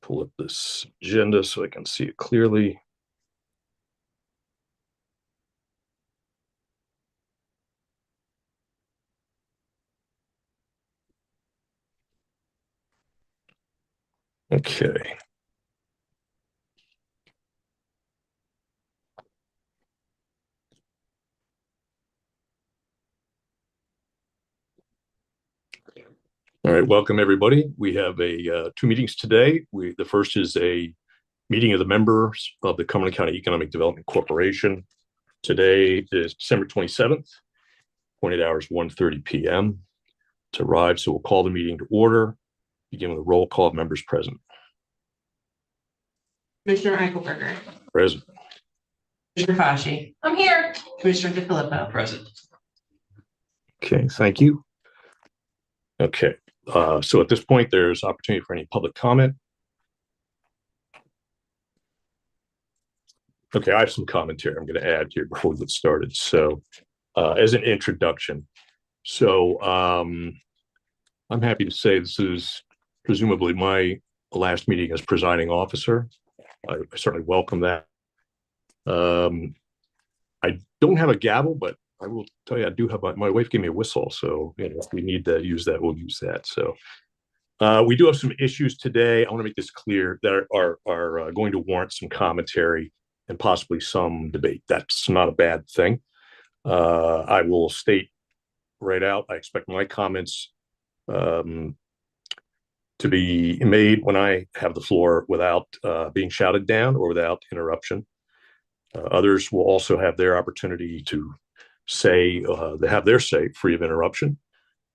pull up this agenda so I can see it clearly. Okay. All right, welcome everybody. We have two meetings today. The first is a meeting of the members of the Cumberland County Economic Development Corporation. Today is December 27th, appointed hours 1:30 p.m. to arrive. So we'll call the meeting to order, begin with a roll call of members present. Commissioner Eichelberger. Present. Commissioner Fasci. I'm here. Commissioner DeFilippo. Present. Okay, thank you. Okay, so at this point, there's opportunity for any public comment. Okay, I have some commentary I'm going to add here before we get started. So as an introduction, I'm happy to say this is presumably my last meeting as presiding officer. I certainly welcome that. I don't have a gavel, but I will tell you, I do have my wife gave me a whistle. So if we need to use that, we'll use that. So we do have some issues today. I want to make this clear that are going to warrant some commentary and possibly some debate. That's not a bad thing. I will state right out, I expect my comments to be made when I have the floor without being shouted down or without interruption. Others will also have their opportunity to say, they have their say free of interruption,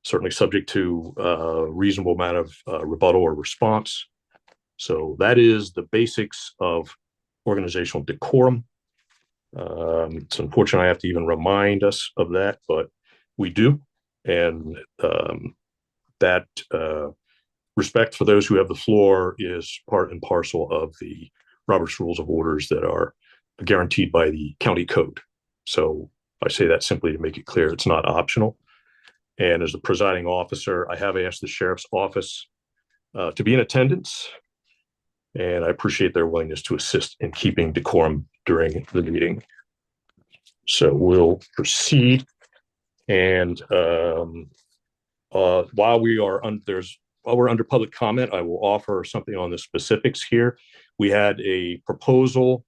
certainly subject to a reasonable amount of rebuttal or response. So that is the basics of organizational decorum. It's unfortunate I have to even remind us of that, but we do. And that respect for those who have the floor is part and parcel of the Robert's Rules of Orders that are guaranteed by the county code. So I say that simply to make it clear it's not optional. And as the presiding officer, I have asked the sheriff's office to be in attendance, and I appreciate their willingness to assist in keeping decorum during the meeting. So we'll proceed. And while we're under public comment, I will offer something on the specifics here. We had a proposal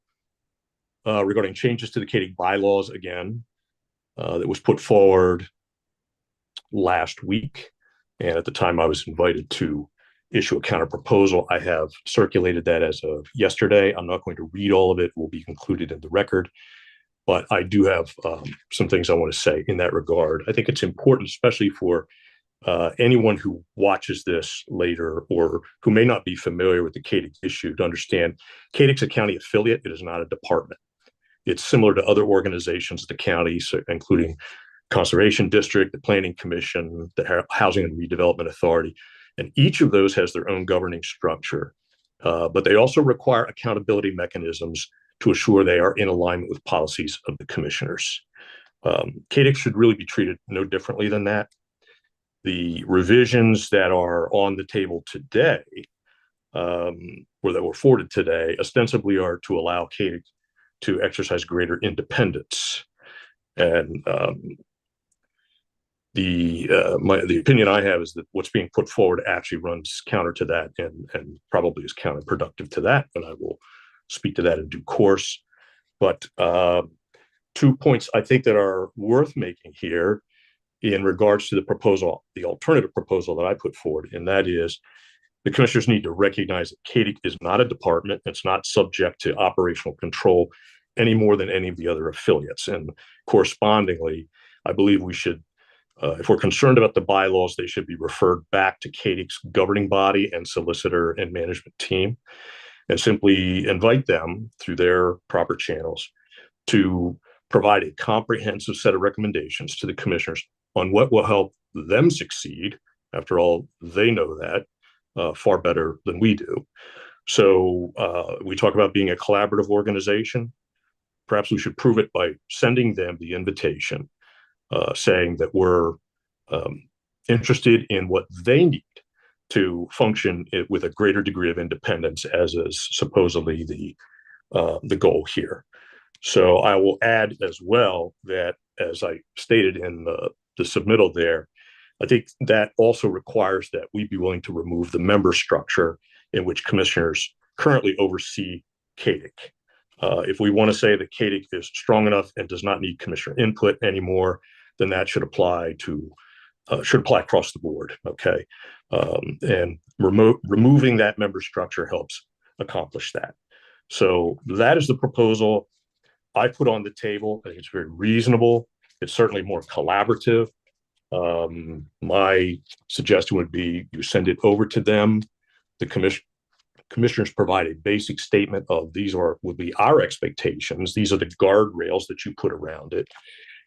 regarding changes to the CAEDC bylaws again that was put forward last week. And at the time I was invited to issue a counter proposal. I have circulated that as of yesterday. I'm not going to read all of it. It will be included in the record. But I do have some things I want to say in that regard. I think it's important, especially for anyone who watches this later or who may not be familiar with the CAEDC issue, to understand CAEDC's a county affiliate. It is not a department. It's similar to other organizations of the county, so including Conservation District, the Planning Commission, the Housing and Redevelopment Authority. And each of those has their own governing structure. But they also require accountability mechanisms to assure they are in alignment with policies of the commissioners. CAEDC should really be treated no differently than that. The revisions that are on the table today, or that were forwarded today, ostensibly are to allow CAEDC to exercise greater independence. And the opinion I have is that what's being put forward actually runs counter to that and probably is counterproductive to that. And I will speak to that in due course. But 2 points I think that are worth making here in regards to the proposal, the alternative proposal that I put forward, and that is the commissioners need to recognize that CAEDC is not a department. It's not subject to operational control any more than any of the other affiliates. And correspondingly, I believe we should, if we're concerned about the bylaws, they should be referred back to CAEDC's governing body and solicitor and management team, and simply invite them through their proper channels to provide a comprehensive set of recommendations to the commissioners on what will help them succeed. After all, they know that far better than we do. So we talk about being a collaborative organization. Perhaps we should prove it by sending them the invitation, saying that we're interested in what they need to function with a greater degree of independence, as is supposedly the goal here. So I will add as well that, as I stated in the submittal there, I think that also requires that we be willing to remove the member structure in which commissioners currently oversee CAEDC. If we want to say that CAEDC is strong enough and does not need commissioner input anymore, then that should apply across the board. Okay, and removing that member structure helps accomplish that. So that is the proposal I put on the table. I think it's very reasonable. It's certainly more collaborative. My suggestion would be you send it over to them. The commissioners provide a basic statement of would be our expectations. These are the guardrails that you put around it,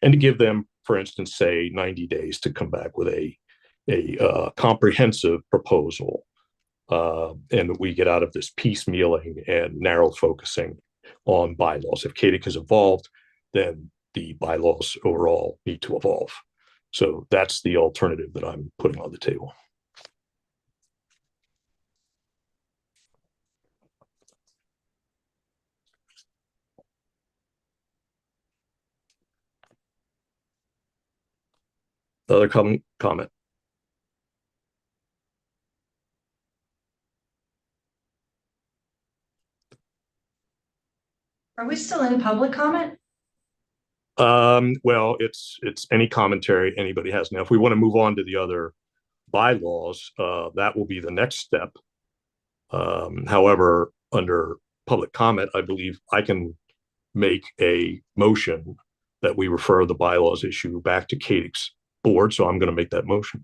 and to give them, for instance, say 90 days to come back with a comprehensive proposal, and we get out of this piecemealing and narrow focusing on bylaws. If CAEDC has evolved, then the bylaws overall need to evolve. So that's the alternative that I'm putting on the table. Other comment? Are we still in public comment? Well, it's any commentary anybody has. Now, if we want to move on to the other bylaws, that will be the next step. However, under public comment, I believe I can make a motion that we refer the bylaws issue back to CAEDC's board. So I'm going to make that motion.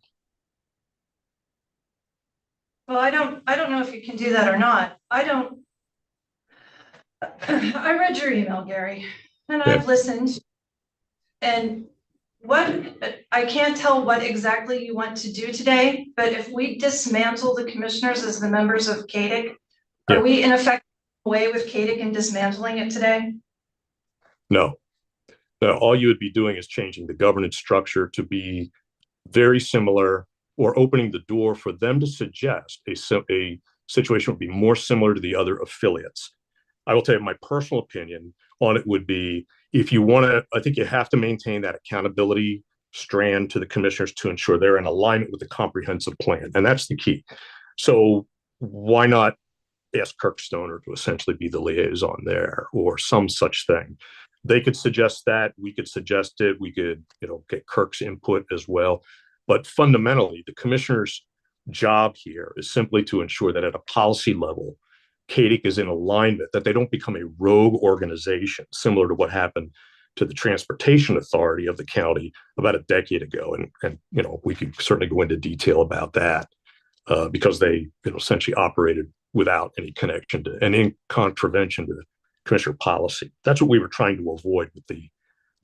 Well, I don't know if you can do that or not. I read your email, Gary, and I've listened. And I can't tell what exactly you want to do today, but if we dismantle the commissioners as the members of CAEDC, are we in effect away with CAEDC and dismantling it today? No. All you would be doing is changing the governance structure to be very similar, or opening the door for them to suggest a situation would be more similar to the other affiliates. I will tell you my personal opinion on it would be, if you want to, I think you have to maintain that accountability strand to the commissioners to ensure they're in alignment with the comprehensive plan. And that's the key. So why not ask Kirkstoner to essentially be the liaison there, or some such thing? They could suggest that, we could suggest it, we could, get Kirk's input as well. But fundamentally, the commissioner's job here is simply to ensure that at a policy level, CAEDC is in alignment, that they don't become a rogue organization, similar to what happened to the Transportation Authority of the county about a decade ago. And we could certainly go into detail about that, because they essentially operated without any connection to and in contravention to commissioner policy. That's what we were trying to avoid with the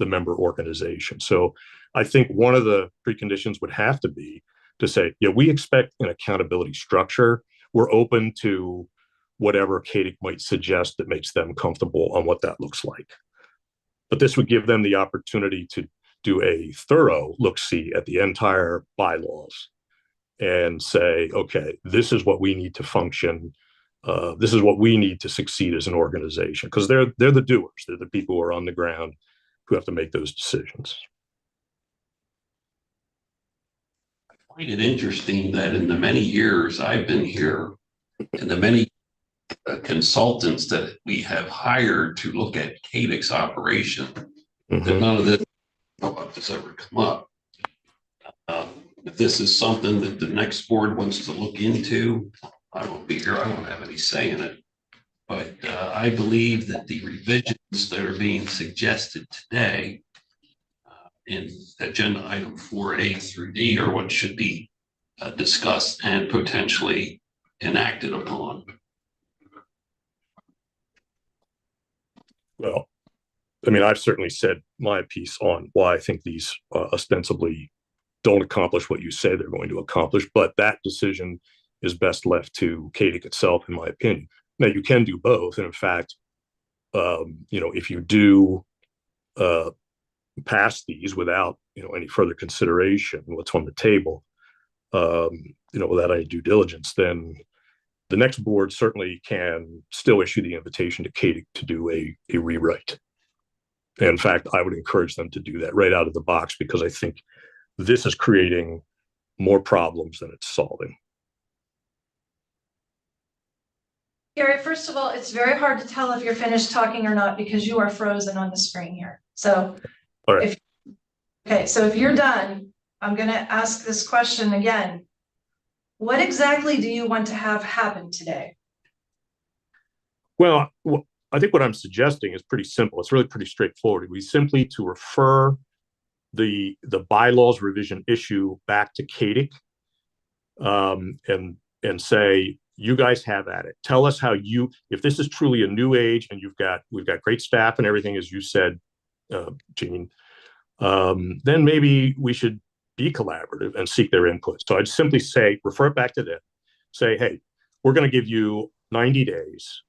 member organization. So I think one of the preconditions would have to be to say, we expect an accountability structure. We're open to whatever CAEDC might suggest that makes them comfortable on what that looks like. But this would give them the opportunity to do a thorough look-see at the entire bylaws and say, okay, this is what we need to function. This is what we need to succeed as an organization, because they're the doers. They're the people who are on the ground who have to make those decisions. I find it interesting that in the many years I've been here, and the many consultants that we have hired to look at CAEDC's operation, that none of this has ever come up. If this is something that the next board wants to look into, I won't be here. I won't have any say in it. But I believe that the revisions that are being suggested today in agenda item 4A through D are what should be discussed and potentially enacted upon. Well, I've certainly said my piece on why I think these ostensibly don't accomplish what you say they're going to accomplish, but that decision is best left to CAEDC itself, in my opinion. Now, you can do both. And in fact, if you do pass these without, any further consideration, what's on the table, without any due diligence, then the next board certainly can still issue the invitation to CAEDC to do a rewrite. And in fact, I would encourage them to do that right out of the box, because I think this is creating more problems than it's solving. Gary, first of all, it's very hard to tell if you're finished talking or not because you are frozen on the screen here. So, all right. So if you're done, I'm going to ask this question again. What exactly do you want to have happen today? Well, I think what I'm suggesting is pretty simple. It's really pretty straightforward. We simply to refer the bylaws revision issue back to CAEDC, and say, you guys have at it. Tell us how if this is truly a new age and we've got great staff and everything, as you said, Gene, then maybe we should be collaborative and seek their input. So I'd simply say, refer it back to them. Say, hey, we're going to give you 90 days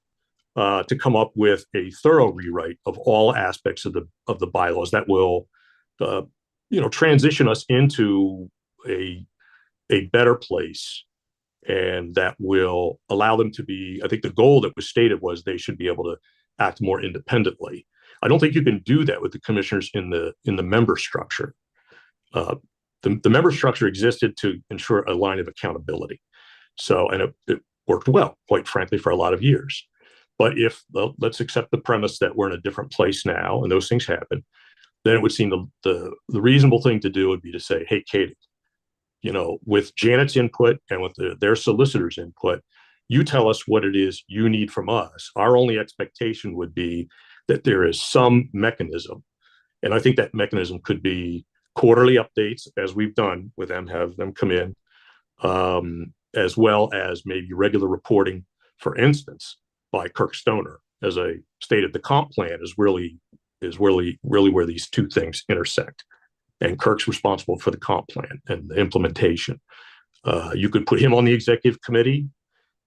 to come up with a thorough rewrite of all aspects of the bylaws that will, transition us into a better place, and that will allow them to be. I think the goal that was stated was they should be able to act more independently. I don't think you can do that with the commissioners in the member structure. The member structure existed to ensure a line of accountability. So, and it worked well, quite frankly, for a lot of years. But let's accept the premise that we're in a different place now and those things happen, then it would seem the reasonable thing to do would be to say, hey, CAEDC, with Janet's input and with their solicitor's input, you tell us what it is you need from us. Our only expectation would be that there is some mechanism. And I think that mechanism could be quarterly updates, as we've done with them, have them come in, as well as maybe regular reporting, for instance, by Kirk Stoner. As I stated, the comp plan is really where these two things intersect. And Kirk's responsible for the comp plan and the implementation. You could put him on the executive committee,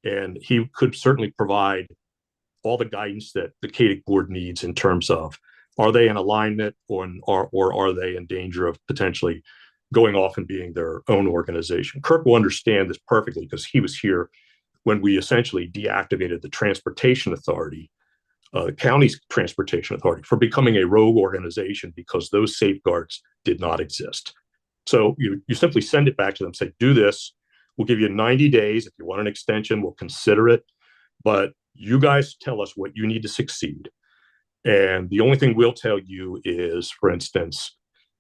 and he could certainly provide all the guidance that the CAEDC board needs in terms of, are they in alignment or are they in danger of potentially going off and being their own organization? Kirk will understand this perfectly because he was here when we essentially deactivated the transportation authority, the county's transportation authority, for becoming a rogue organization because those safeguards did not exist. So you simply send it back to them, say, do this. We'll give you 90 days. If you want an extension, we'll consider it. But you guys tell us what you need to succeed. And the only thing we'll tell you is, for instance,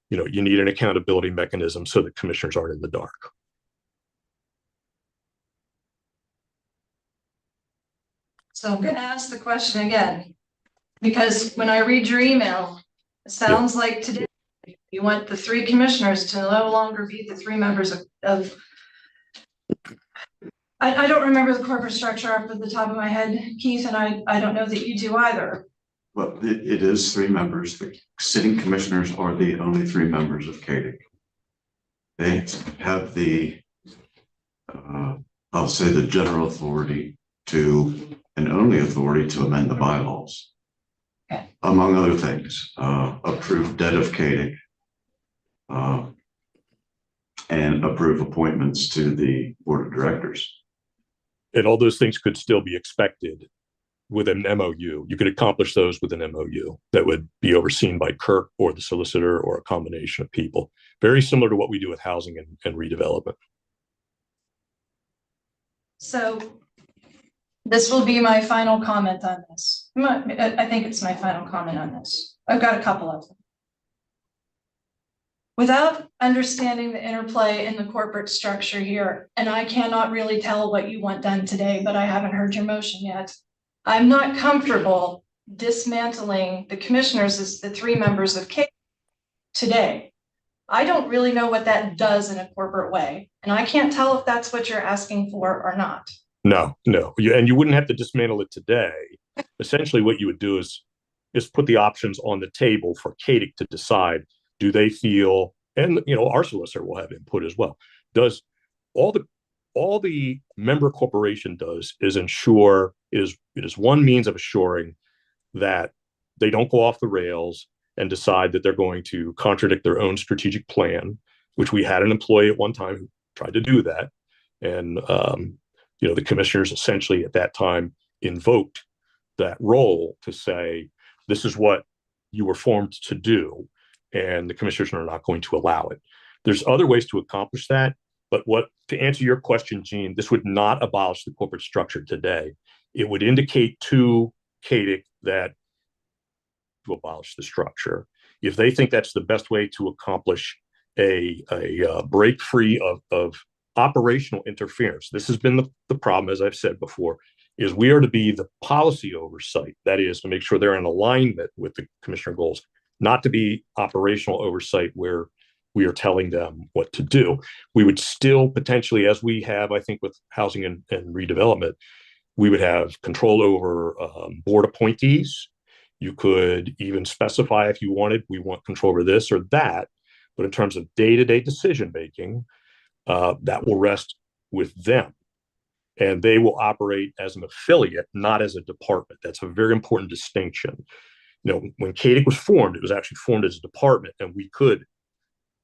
you need an accountability mechanism so that commissioners aren't in the dark. So I'm going to ask the question again, because when I read your email, it sounds like today you want the three commissioners to no longer be the three members of I don't remember the corporate structure off at the top of my head, Keith, and I don't know that you do either. Well, it is three members. The sitting commissioners are the only three members of CAEDC. They have the, I'll say, the general authority to, and only authority to, amend the bylaws. Okay. Among other things, approve debt of CAEDC, and approve appointments to the board of directors. And all those things could still be expected with an MOU. You could accomplish those with an MOU that would be overseen by Kirk or the solicitor or a combination of people. Very similar to what we do with housing and redevelopment. So this will be my final comment on this. I think it's my final comment on this. I've got a couple of them. Without understanding the interplay in the corporate structure here, and I cannot really tell what you want done today, but I haven't heard your motion yet. I'm not comfortable dismantling the commissioners as the three members of CAEDC today. I don't really know what that does in a corporate way, and I can't tell if that's what you're asking for or not. No. And you wouldn't have to dismantle it today. Essentially, what you would do is put the options on the table for CAEDC to decide. Do they feel, and our solicitor will have input as well. Does all the member corporation does is ensure it is one means of assuring that they don't go off the rails and decide that they're going to contradict their own strategic plan, which we had an employee at one time tried to do that. And, the commissioners essentially at that time invoked that role to say, this is what you were formed to do, and the commissioners are not going to allow it. There's other ways to accomplish that, but to answer your question, Gene, this would not abolish the corporate structure today. It would indicate to CAEDC that to abolish the structure. If they think that's the best way to accomplish a break free of operational interference, this has been the problem, as I've said before, is we are to be the policy oversight. That is to make sure they're in alignment with the commissioner goals, not to be operational oversight where we are telling them what to do. We would still potentially, as we have, I think, with housing and redevelopment, we would have control over board appointees. You could even specify if you wanted, we want control over this or that. But in terms of day-to-day decision-making, that will rest with them. And they will operate as an affiliate, not as a department. That's a very important distinction. When CAEDC was formed, it was actually formed as a department, and we could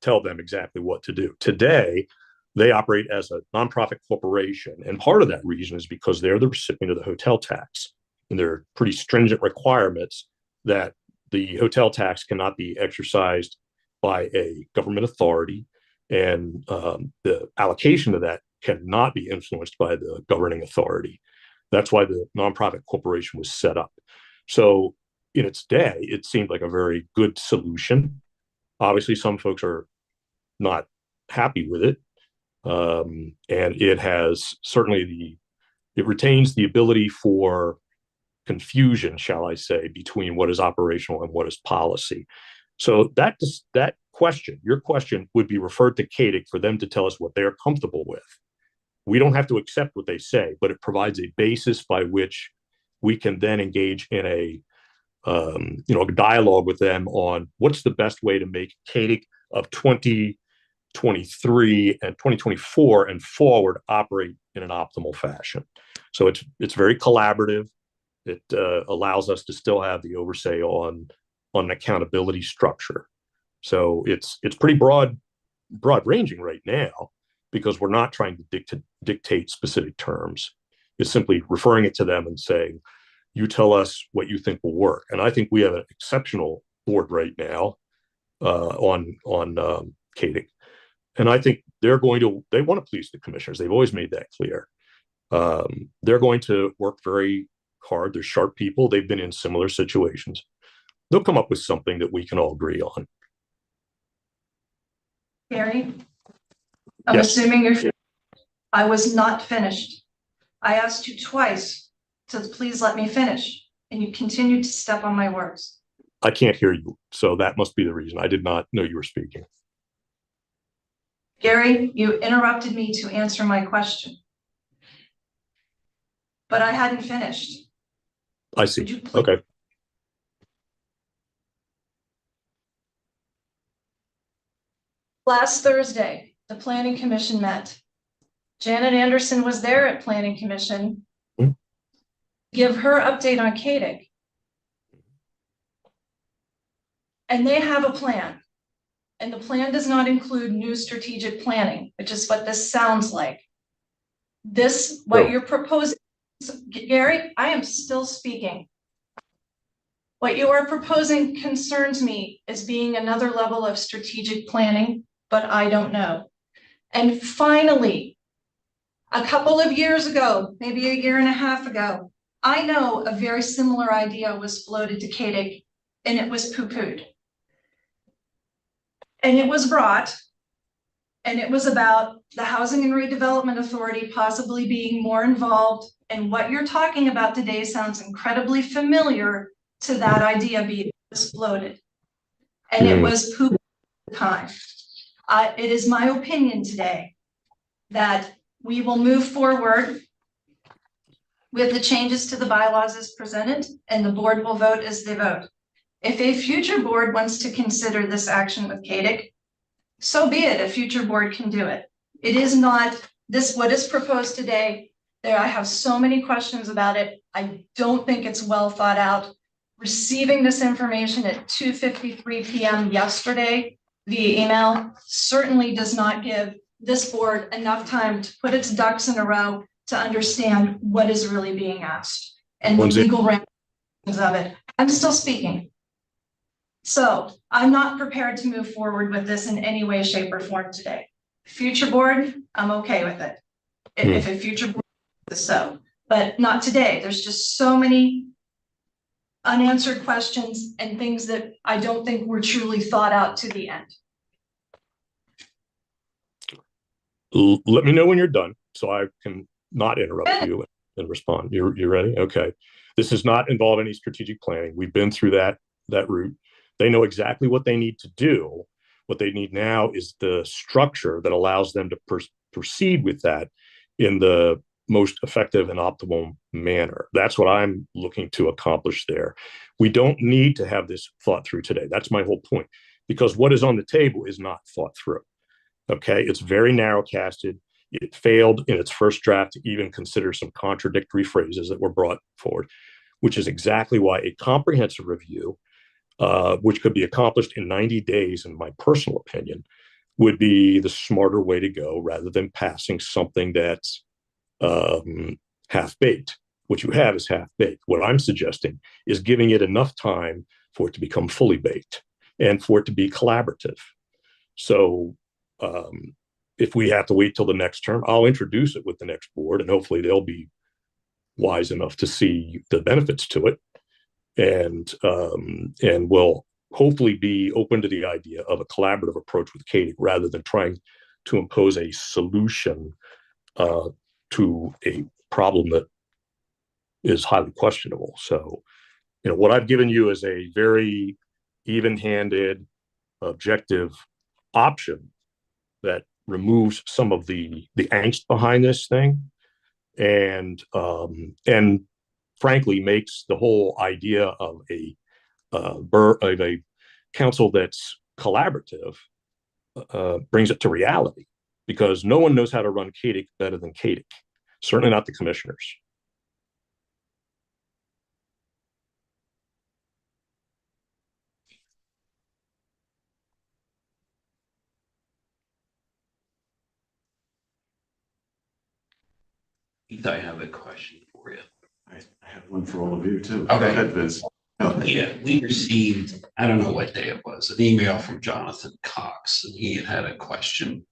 tell them exactly what to do. Today, they operate as a nonprofit corporation. And part of that reason is because they're the recipient of the hotel tax. And there are pretty stringent requirements that the hotel tax cannot be exercised by a government authority. And the allocation of that cannot be influenced by the governing authority. That's why the nonprofit corporation was set up. So in its day, it seemed like a very good solution. Obviously, some folks are not happy with it. And it has certainly it retains the ability for confusion, shall I say, between what is operational and what is policy. So that question, your question, would be referred to CAEDC for them to tell us what they're comfortable with. We don't have to accept what they say, but it provides a basis by which we can then engage in a dialogue with them on what's the best way to make CAEDC of 2023 and 2024 and forward operate in an optimal fashion. So it's very collaborative. It allows us to still have the oversight on an accountability structure. So it's pretty broad ranging right now, because we're not trying to dictate specific terms. It's simply referring it to them and saying, you tell us what you think will work. And I think we have an exceptional board right now on CAEDC. And I think they want to please the commissioners. They've always made that clear. They're going to work very hard. They're sharp people. They've been in similar situations. They'll come up with something that we can all agree on. Gary, I'm Yes. assuming you're. I was not finished. I asked you twice to please let me finish, and you continued to step on my words. I can't hear you, so that must be the reason. I did not know you were speaking. Gary, you interrupted me to answer my question, but I hadn't finished. I see. Would you please? Okay. Last Thursday, the Planning Commission met. Janet Anderson was there at Planning Commission. Give her update on CAEDC. And they have a plan. And the plan does not include new strategic planning, which is what this sounds like. What you're proposing, Gary, I am still speaking. What you are proposing concerns me as being another level of strategic planning, but I don't know. And finally, a couple of years ago, maybe a year and a half ago, I know a very similar idea was floated to CAEDC, and it was poo-pooed. And it was brought, and it was about the Housing and Redevelopment Authority possibly being more involved. And what you're talking about today sounds incredibly familiar to that idea being floated. And it was poo-pooed at the time. It is my opinion today that we will move forward with the changes to the bylaws as presented, and the board will vote as they vote. If a future board wants to consider this action with CAEDC, so be it. A future board can do it. It is not what is proposed today. I have so many questions about it. I don't think it's well thought out. Receiving this information at 2:53 p.m. yesterday via email certainly does not give this board enough time to put its ducks in a row to understand what is really being asked and the legal ramifications of it. I'm still speaking. So I'm not prepared to move forward with this in any way, shape, or form today. Future board, I'm okay with it. If a future board is so, but not today. There's just so many unanswered questions and things that I don't think were truly thought out to the end. Let me know when you're done so I can not interrupt you and respond. You're ready? Okay. This does not involve any strategic planning. We've been through that route. They know exactly what they need to do. What they need now is the structure that allows them to proceed with that in the most effective and optimal manner. That's what I'm looking to accomplish there. We don't need to have this thought through today. That's my whole point, because what is on the table is not thought through. Okay, it's very narrow casted. It failed in its first draft to even consider some contradictory phrases that were brought forward, which is exactly why a comprehensive review, which could be accomplished in 90 days, in my personal opinion, would be the smarter way to go rather than passing something that's half-baked. What you have is half-baked. What I'm suggesting is giving it enough time for it to become fully baked and for it to be collaborative. So if we have to wait till the next term, I'll introduce it with the next board, and hopefully they'll be wise enough to see the benefits to it, and will hopefully be open to the idea of a collaborative approach with CAEDC rather than trying to impose a solution to a problem that is highly questionable. So, what I've given you is a very even-handed, objective option that removes some of the angst behind this thing, and frankly makes the whole idea of a council that's collaborative, brings it to reality, because no one knows how to run CAEDC better than CAEDC. Certainly not the commissioners. I have a question for you. I have one for all of you too. Okay. Go ahead, Vince. Yeah, we received, I don't know what day it was, an email from Jonathan Cox, and he had a question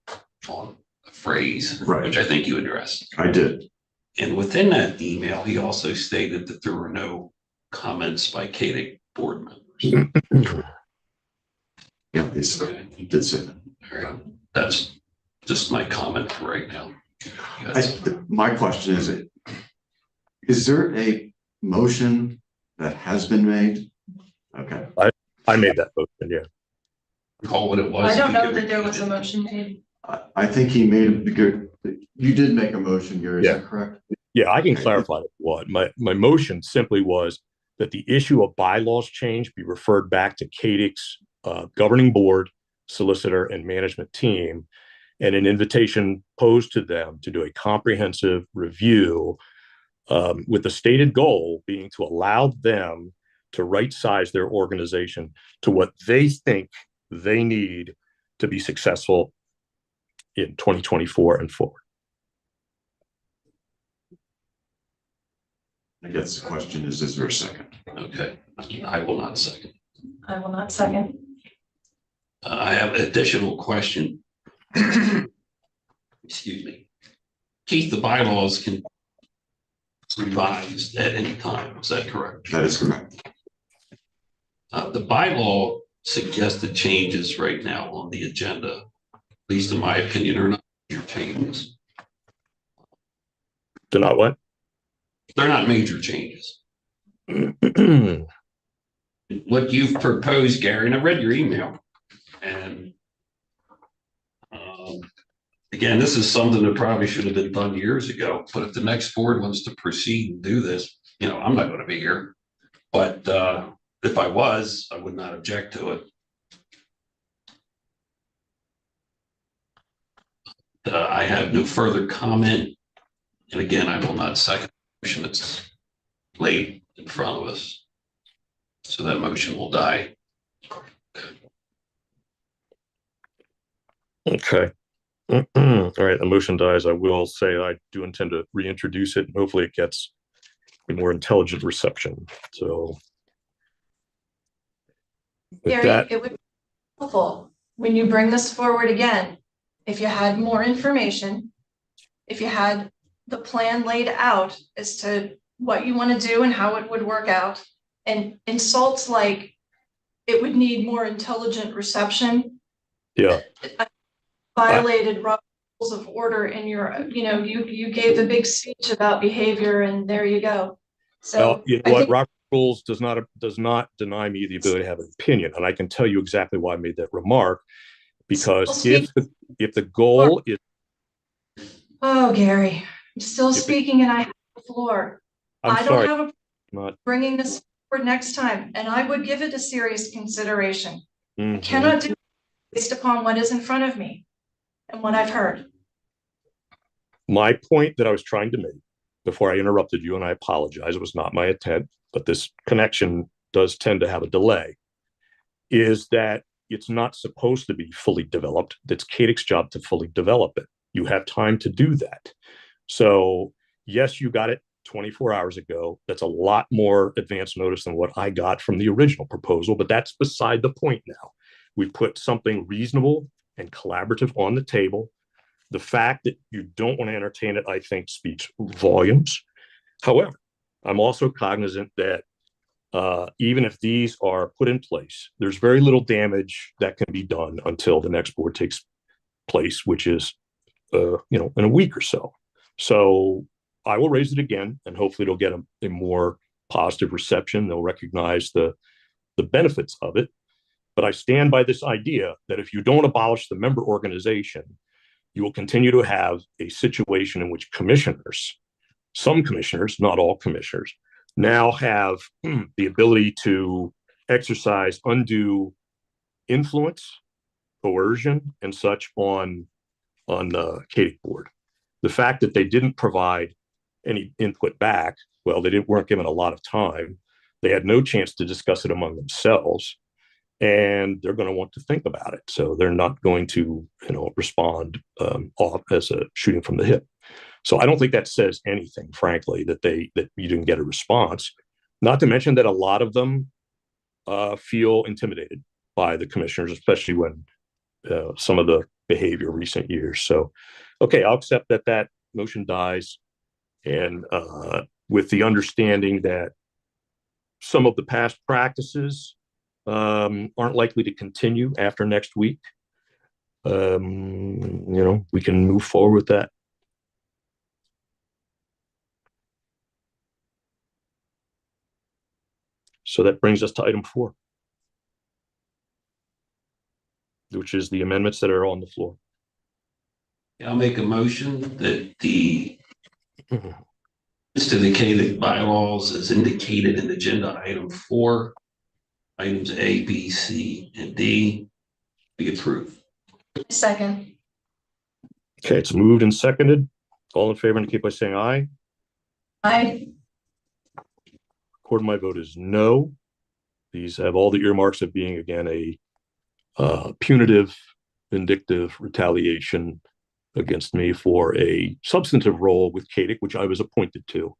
on a phrase, Right. which I think you addressed. I did. And within that email, he also stated that there were no comments by CAEDC board members. Yeah, he did say that. All right. That's just my comment for right now. My question is there a motion that has been made? Okay. I made that motion, yeah. Call what it was. I don't know that there was a motion made. I think he made a good, you did make a motion, Gary, is that correct? Yeah, I can clarify what. My motion simply was that the issue of bylaws change be referred back to CAEDC's governing board, solicitor, and management team, and an invitation posed to them to do a comprehensive review, with the stated goal being to allow them to right-size their organization to what they think they need to be successful in 2024 and forward. I guess the question is there a second? Okay, I will not second. I will not second. I have an additional question. Excuse me. Keith, the bylaws can revised at any time. Is that correct? That is correct. The bylaw suggested changes right now on the agenda, at least in my opinion, are not major changes. They're not what? They're not major changes. What you've proposed, Gary, and I read your email, and again, this is something that probably should have been done years ago, but if the next board wants to proceed and do this, I'm not going to be here, but if I was, I would not object to it. I have no further comment, and again, I will not second the motion. It's laid in front of us, so that motion will die. Okay. All right, the motion dies. I will say I do intend to reintroduce it, and hopefully it gets a more intelligent reception. So with Gary, that, it would be helpful when you bring this forward again, if you had more information, if you had the plan laid out as to what you want to do and how it would work out, and insults like it would need more intelligent reception. yeah, Violated rules of order in your, you gave the big speech about behavior and there you go. So well, you know I what? think Robert Rules does not deny me the ability to have an opinion, and I can tell you exactly why I made that remark. Because if the goal is, oh, Gary, I'm still if it, speaking and I have the floor. I'm I sorry, don't have a not. bringing this forward next time, and I would give it a serious consideration. I Mhm. cannot do it based upon what is in front of me and what I've heard. My point that I was trying to make before I interrupted you, and I apologize, it was not my intent, but this connection does tend to have a delay, is that it's not supposed to be fully developed. It's CAEDC's job to fully develop it. You have time to do that. So yes, you got it 24 hours ago. That's a lot more advance notice than what I got from the original proposal, but that's beside the point now. We've put something reasonable and collaborative on the table. The fact that you don't want to entertain it, I think, speaks volumes. However, I'm also cognizant that even if these are put in place, there's very little damage that can be done until the next board takes place, which is, in a week or so. So I will raise it again, and hopefully it'll get a more positive reception. They'll recognize the benefits of it. But I stand by this idea that if you don't abolish the member organization, you will continue to have a situation in which commissioners, some commissioners, not all commissioners, now have the ability to exercise undue influence, coercion, and such on the CAEDC board. The fact that they didn't provide any input back, well, they weren't given a lot of time. They had no chance to discuss it among themselves, and they're going to want to think about it. So they're not going to, respond off as a shooting from the hip. So I don't think that says anything, frankly, that you didn't get a response. Not to mention that a lot of them feel intimidated by the commissioners, especially when some of the behavior recent years. So, okay, I'll accept that motion dies, and with the understanding that some of the past practices aren't likely to continue after next week. We can move forward with that. So that brings us to item 4, which is the amendments that are on the floor. I'll make a motion that the list of the CAEDC bylaws as indicated in agenda item 4, items A, B, C, and D be approved. Second. Okay, it's moved and seconded. All in favor indicate by saying aye. Aye. According to my vote is no. These have all the earmarks of being, again, a punitive, vindictive retaliation against me for a substantive role with CAEDC, which I was appointed to,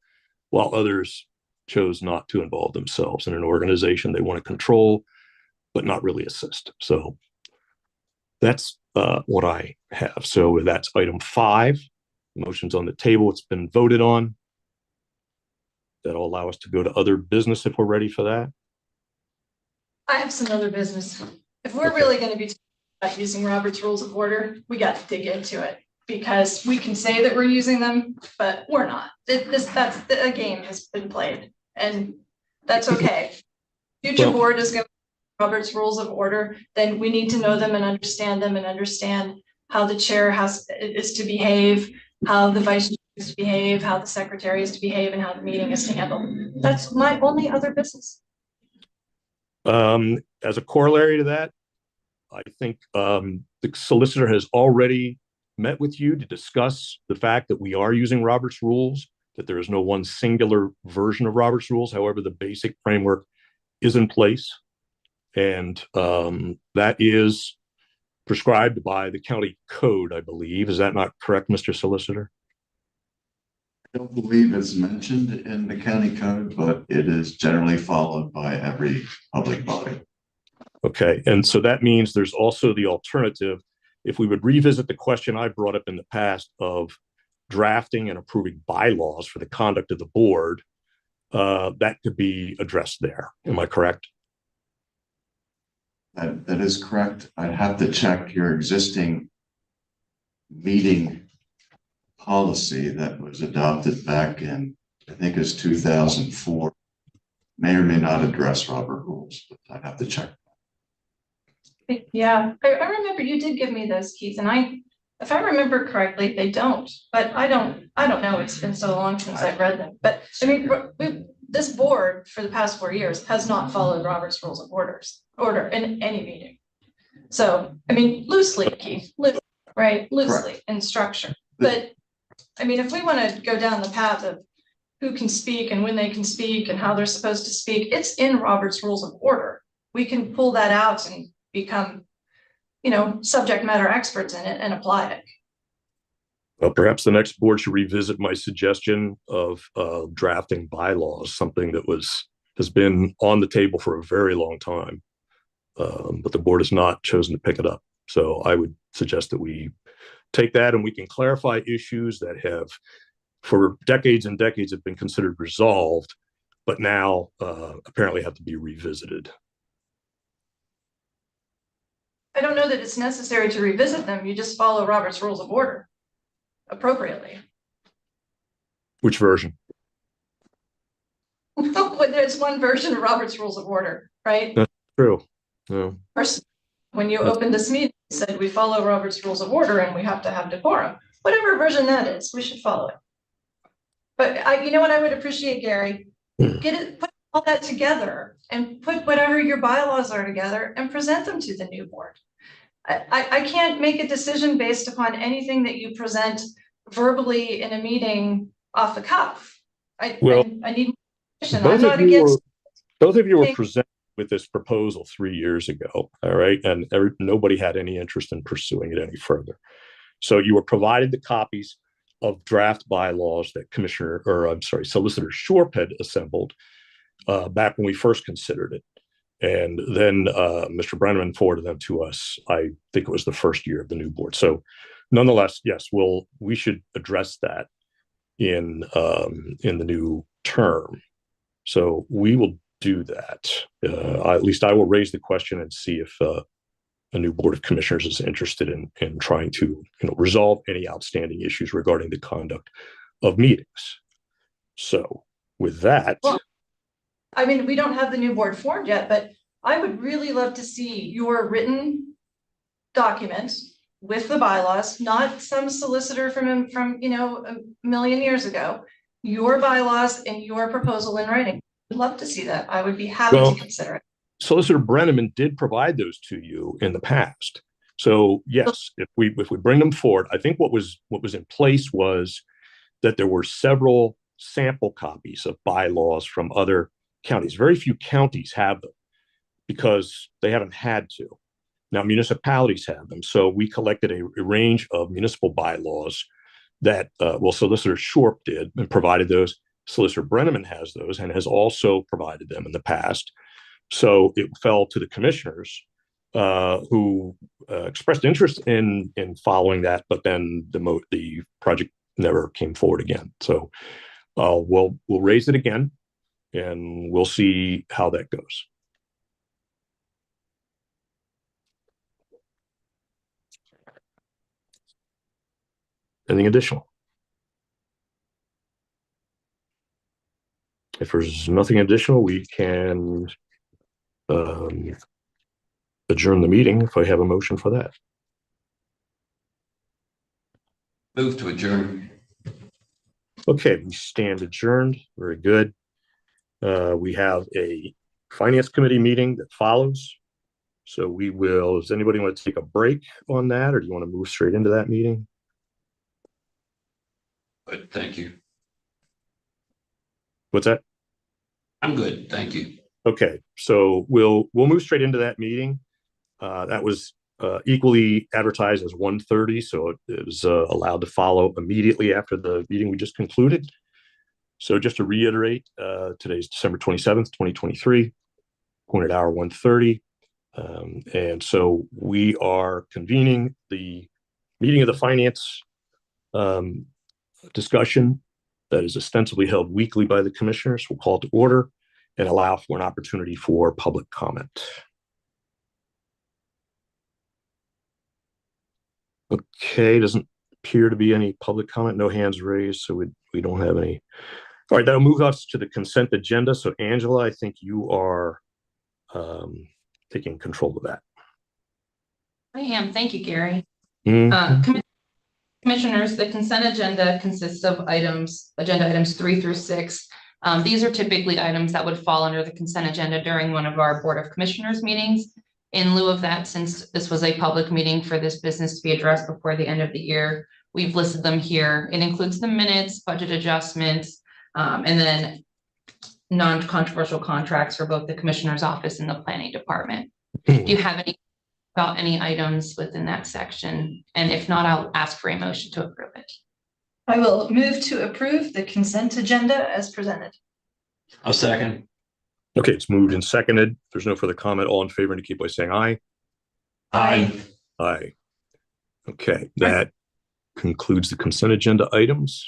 while others chose not to involve themselves in an organization they want to control, but not really assist. So that's what I have. So that's item 5. The motion's on the table. It's been voted on. That'll allow us to go to other business if we're ready for that. I have some other business. If we're Okay. really going to be using Robert's Rules of Order, we got to dig into it, because we can say that we're using them, but we're not. A game has been played, and that's okay. Future board is going to Robert's Rules of Order, then we need to know them and understand how the chair is to behave, how the vice chair is to behave, how the secretary is to behave, and how the meeting is to handle. That's my only other business. As a corollary to that, I think the solicitor has already met with you to discuss the fact that we are using Robert's Rules, that there is no one singular version of Robert's Rules. However, the basic framework is in place. And that is prescribed by the county code, I believe. Is that not correct, Mr. Solicitor? I don't believe it's mentioned in the county code, but it is generally followed by every public body. Okay, and so that means there's also the alternative. If we would revisit the question I brought up in the past of drafting and approving bylaws for the conduct of the board, that could be addressed there. Am I correct? That is correct. I'd have to check your existing meeting policy that was adopted back in, I think it's 2004. May or may not address Robert rules, but I'd have to check. Yeah, I remember you did give me those, Keith, and if I remember correctly, they don't, but I don't know. It's been so long since I've read them. But I mean, this board for the past 4 years has not followed Robert's Rules of Order in any meeting. So, I mean, loosely, Keith, right? Loosely in structure. But I mean, if we want to go down the path of who can speak and when they can speak and how they're supposed to speak, it's in Robert's Rules of Order. We can pull that out and become, subject matter experts in it and apply it. Well, perhaps the next board should revisit my suggestion of drafting bylaws, something that has been on the table for a very long time, but the board has not chosen to pick it up. So I would suggest that we take that and we can clarify issues that have, for decades and decades, have been considered resolved, but now apparently have to be revisited. I don't know that it's necessary to revisit them. You just follow Robert's Rules of Order appropriately. Which version? There's one version of Robert's Rules of Order, right? That's true. Yeah. First, when you opened this meeting, you said we follow Robert's Rules of Order and we have to have decorum. Whatever version that is, we should follow it. But you know what I would appreciate, Gary? Put all that together and put whatever your bylaws are together and present them to the new board. I can't make a decision based upon anything that you present verbally in a meeting off the cuff. I need permission. I'm not against. Both of you were presented with this proposal 3 years ago, all right? And nobody had any interest in pursuing it any further. So you were provided the copies of draft bylaws that Solicitor Shorp had assembled back when we first considered it. And then Mr. Brenneman forwarded them to us. I think it was the first year of the new board. So nonetheless, yes, we should address that in the new term. So we will do that. At least I will raise the question and see if a new board of commissioners is interested in trying to resolve any outstanding issues regarding the conduct of meetings. So with that. Well, I mean, we don't have the new board formed yet, but I would really love to see your written documents with the bylaws, not some solicitor from a million years ago. Your bylaws and your proposal in writing. I'd love to see that. I would be happy to consider it. Solicitor Brenneman did provide those to you in the past. So yes, if we bring them forward, I think what was in place was that there were several sample copies of bylaws from other counties. Very few counties have them because they haven't had to. Now municipalities have them. So we collected a range of municipal bylaws that, Solicitor Shorp did and provided those. Solicitor Brenneman has those and has also provided them in the past. So it fell to the commissioners who expressed interest in following that, but then the project never came forward again. So we'll raise it again, and we'll see how that goes. Anything additional? If there's nothing additional, we can adjourn the meeting if I have a motion for that. Move to adjourn. Okay, we stand adjourned. Very good. We have a finance committee meeting that follows. So we will, does anybody want to take a break on that, or do you want to move straight into that meeting? Good, thank you. What's that? I'm good, thank you. Okay, so we'll move straight into that meeting. That was equally advertised as 1:30, so it was allowed to follow immediately after the meeting we just concluded. So just to reiterate, today's December 27th, 2023, appointed hour 1:30. And so we are convening the meeting of the finance discussion that is ostensibly held weekly by the commissioners. We'll call it to order and allow for an opportunity for public comment. Okay, doesn't appear to be any public comment, no hands raised, so we don't have any. All right, that'll move us to the consent agenda. So Angela, I think you are taking control of that. I am. Thank you, Gary. Mhm. Commissioners, the consent agenda consists of agenda items 3 through 6. These are typically items that would fall under the consent agenda during one of our Board of Commissioners meetings. In lieu of that, since this was a public meeting for this business to be addressed before the end of the year, we've listed them here. It includes the minutes, budget adjustments, and then non-controversial contracts for both the Commissioner's Office and the Planning Department. Do you have any items within that section? And if not, I'll ask for a motion to approve it. I will move to approve the consent agenda as presented. A second. Okay, it's moved and seconded. If there's no further comment, all in favor indicate by saying aye. Aye. Aye. Okay, that concludes the consent agenda items.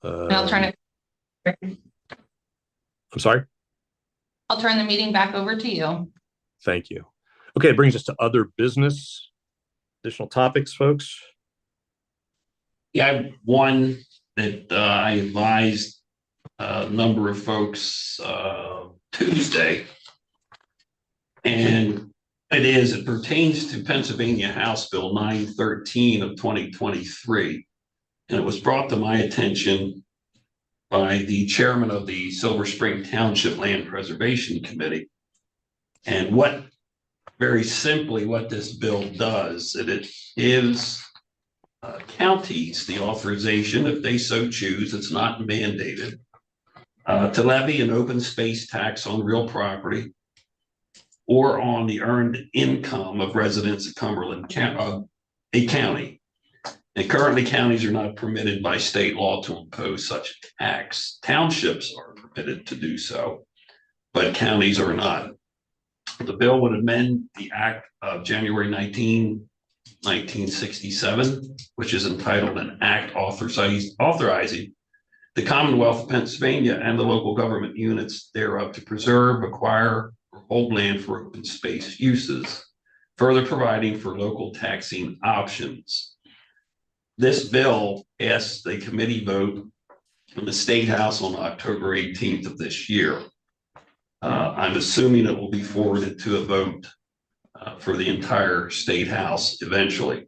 And I'll turn the meeting back over to you. Thank you. Okay, it brings us to other business. Additional topics, folks? Yeah, I have one that I advised a number of folks Tuesday. And it pertains to Pennsylvania House Bill 913 of 2023. And it was brought to my attention by the chairman of the Silver Spring Township Land Preservation Committee. And very simply, what this bill does, it gives counties the authorization, if they so choose, it's not mandated, to levy an open space tax on real property or on the earned income of residents of Cumberland, a county. And currently, counties are not permitted by state law to impose such a tax. Townships are permitted to do so, but counties are not. The bill would amend the Act of January 19, 1967, which is entitled an Act authorizing the Commonwealth of Pennsylvania and the local government units thereof to preserve, acquire, or hold land for open space uses, further providing for local taxing options. This bill passed a committee vote in the State House on October 18th of this year. I'm assuming it will be forwarded to a vote for the entire State House eventually.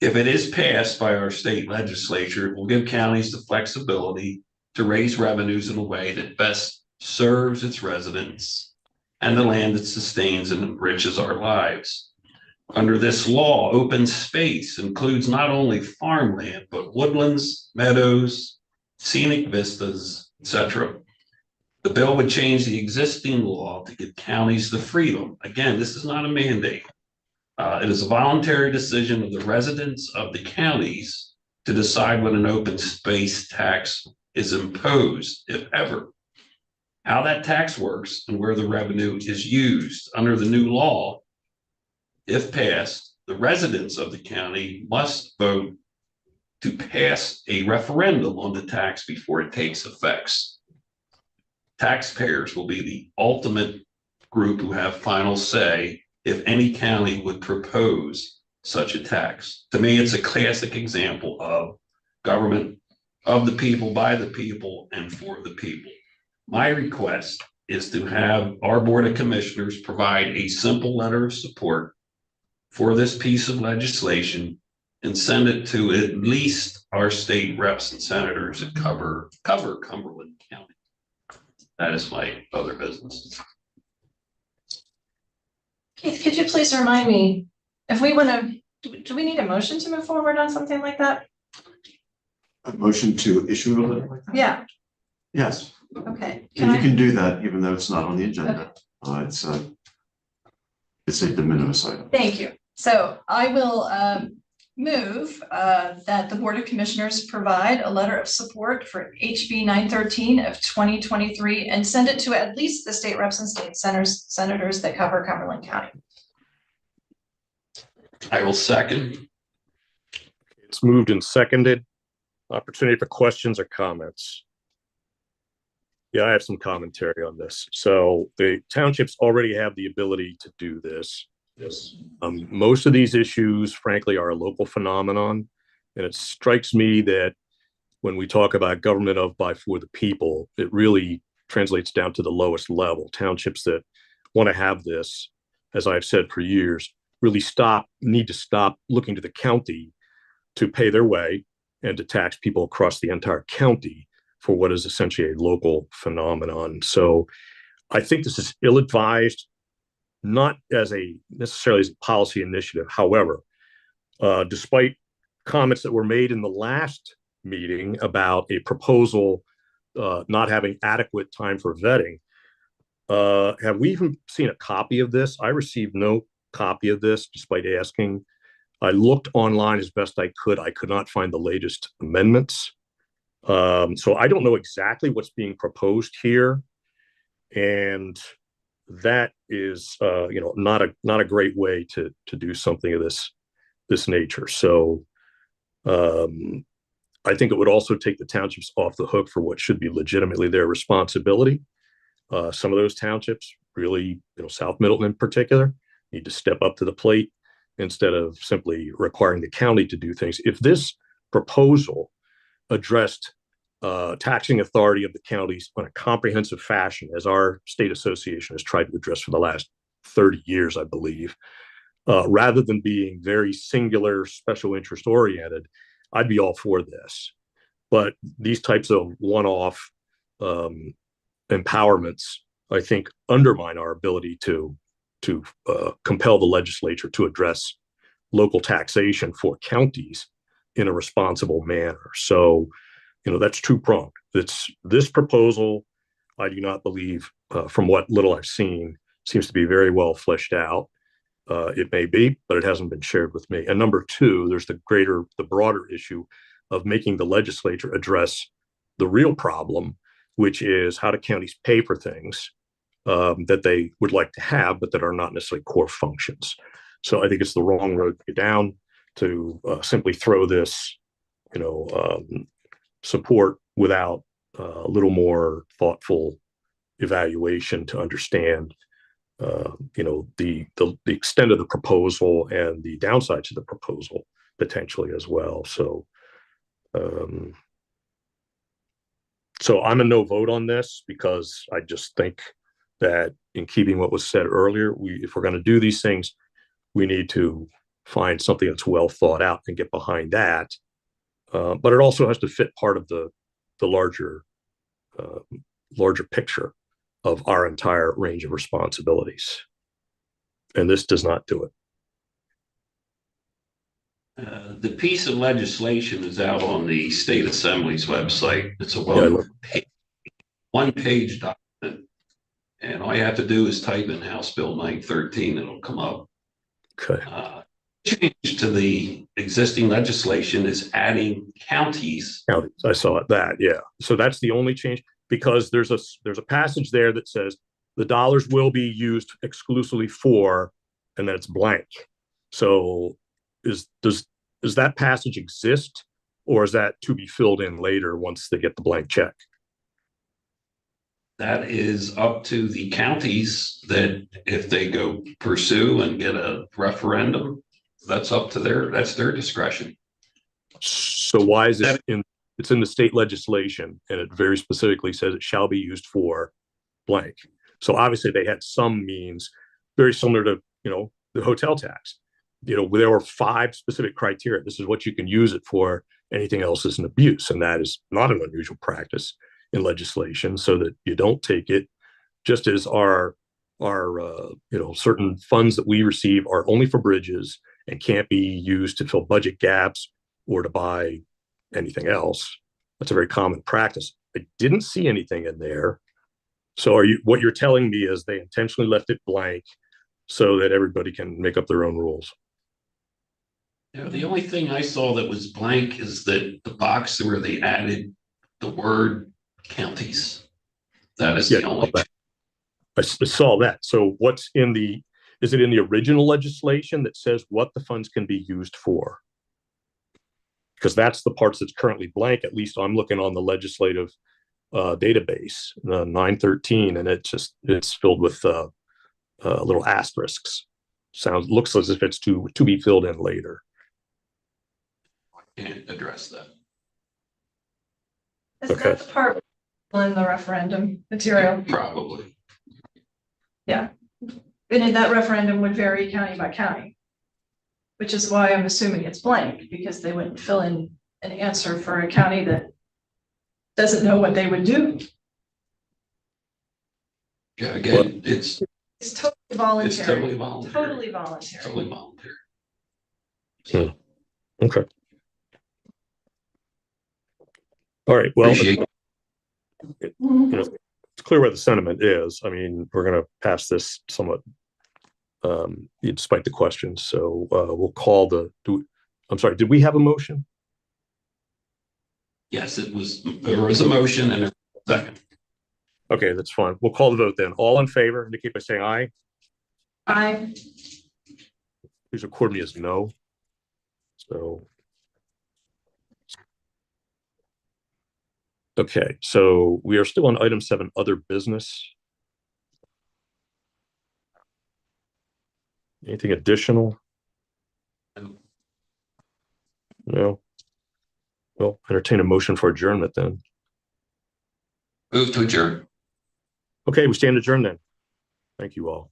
If it is passed by our state legislature, it will give counties the flexibility to raise revenues in a way that best serves its residents and the land that sustains and enriches our lives. Under this law, open space includes not only farmland, but woodlands, meadows, scenic vistas, etc. The bill would change the existing law to give counties the freedom. Again, this is not a mandate. It is a voluntary decision of the residents of the counties to decide when an open space tax is imposed, if ever. How that tax works and where the revenue is used under the new law, if passed, the residents of the county must vote to pass a referendum on the tax before it takes effect. Taxpayers will be the ultimate group who have final say if any county would propose such a tax. To me, it's a classic example of government of the people, by the people, and for the people. My request is to have our Board of Commissioners provide a simple letter of support for this piece of legislation and send it to at least our state reps and senators that cover Cumberland County. That is my other business. Keith, could you please remind me if we want to, do we need a motion to move forward on something like that? A motion to issue a letter like that? Yeah, Yes, okay. and you can do that even though it's not on the agenda. It's a de minimis item. Thank you. So I will move that the Board of Commissioners provide a letter of support for HB 913 of 2023 and send it to at least the state reps and state senators that cover Cumberland County. I will second. It's moved and seconded. Opportunity for questions or comments. Yeah, I have some commentary on this. So the townships already have the ability to do this. Yes. Most of these issues, frankly, are a local phenomenon. And it strikes me that when we talk about government of, by, for the people, it really translates down to the lowest level. Townships that want to have this, as I've said for years, really need to stop looking to the county to pay their way and to tax people across the entire county for what is essentially a local phenomenon. So I think this is ill-advised, not necessarily as a policy initiative. However, despite comments that were made in the last meeting about a proposal not having adequate time for vetting, have we even seen a copy of this? I received no copy of this despite asking. I looked online as best I could. I could not find the latest amendments. So I don't know exactly what's being proposed here. And that is, not a great way to do something of this nature. So I think it would also take the townships off the hook for what should be legitimately their responsibility. Some of those townships really, South Middleton in particular, need to step up to the plate instead of simply requiring the county to do things. If this proposal addressed taxing authority of the counties on a comprehensive fashion, as our state association has tried to address for the last 30 years, I believe, rather than being very singular, special interest oriented, I'd be all for this. But these types of one-off empowerments, I think, undermine our ability to compel the legislature to address local taxation for counties in a responsible manner. So, that's two-pronged. This proposal, I do not believe, from what little I've seen, seems to be very well fleshed out. It may be, but it hasn't been shared with me. And number two, there's the broader issue of making the legislature address the real problem, which is how do counties pay for things that they would like to have, but that are not necessarily core functions. So I think it's the wrong road to get down to simply throw this, support without a little more thoughtful evaluation to understand, the extent of the proposal and the downsides of the proposal potentially as well. So, so I'm a no vote on this because I just think that in keeping what was said earlier, if we're going to do these things, we need to find something that's well thought out and get behind that. But it also has to fit part of the larger picture of our entire range of responsibilities. And this does not do it. The piece of legislation is out on the state assembly's website. It's a one-page document. And all you have to do is type in House Bill 913, it'll come up. Okay. Change to the existing legislation is adding counties. I saw that, yeah. So that's the only change, because there's a passage there that says the dollars will be used exclusively for, and then it's blank. So does that passage exist, or is that to be filled in later once they get the blank check? That is up to the counties, that if they go pursue and get a referendum, that's their discretion. So why is it it's in the state legislation, and it very specifically says it shall be used for blank. So obviously they had some means very similar to, the hotel tax. There were 5 specific criteria. This is what you can use it for. Anything else is an abuse. And that is not an unusual practice in legislation, so that you don't take it, just as our certain funds that we receive are only for bridges and can't be used to fill budget gaps or to buy anything else. That's a very common practice. I didn't see anything in there. So what you're telling me is they intentionally left it blank so that everybody can make up their own rules? Yeah, the only thing I saw that was blank is that the box where they added the word counties. That is the Yeah, only. I saw that. So what's in the, is it in the original legislation that says what the funds can be used for? Because that's the parts that's currently blank. At least I'm looking on the legislative database, 913, and it's filled with little asterisks. Looks as if it's to be filled in later. Can't address that. Is Okay. that the part in the referendum material? Probably. Yeah. And then that referendum would vary county by county. Which is why I'm assuming it's blank, because they wouldn't fill in an answer for a county that doesn't know what they would do. Yeah, again, it's Totally voluntary. It's totally voluntary. Totally voluntary. Totally voluntary. Okay. All right. Well, Appreciate you know, it's clear where the sentiment is. I mean, we're going to pass this somewhat despite the questions. So we'll call I'm sorry, did we have a motion? Yes, there was a motion and a second. Okay, that's fine. We'll call the vote then. All in favor, indicate by saying aye. Aye. Please record me as no. So, okay, so we are still on item 7, other business. Anything additional? No. Well, entertain a motion for adjournment then. Move to adjourn. Okay, we stand adjourned then. Thank you all.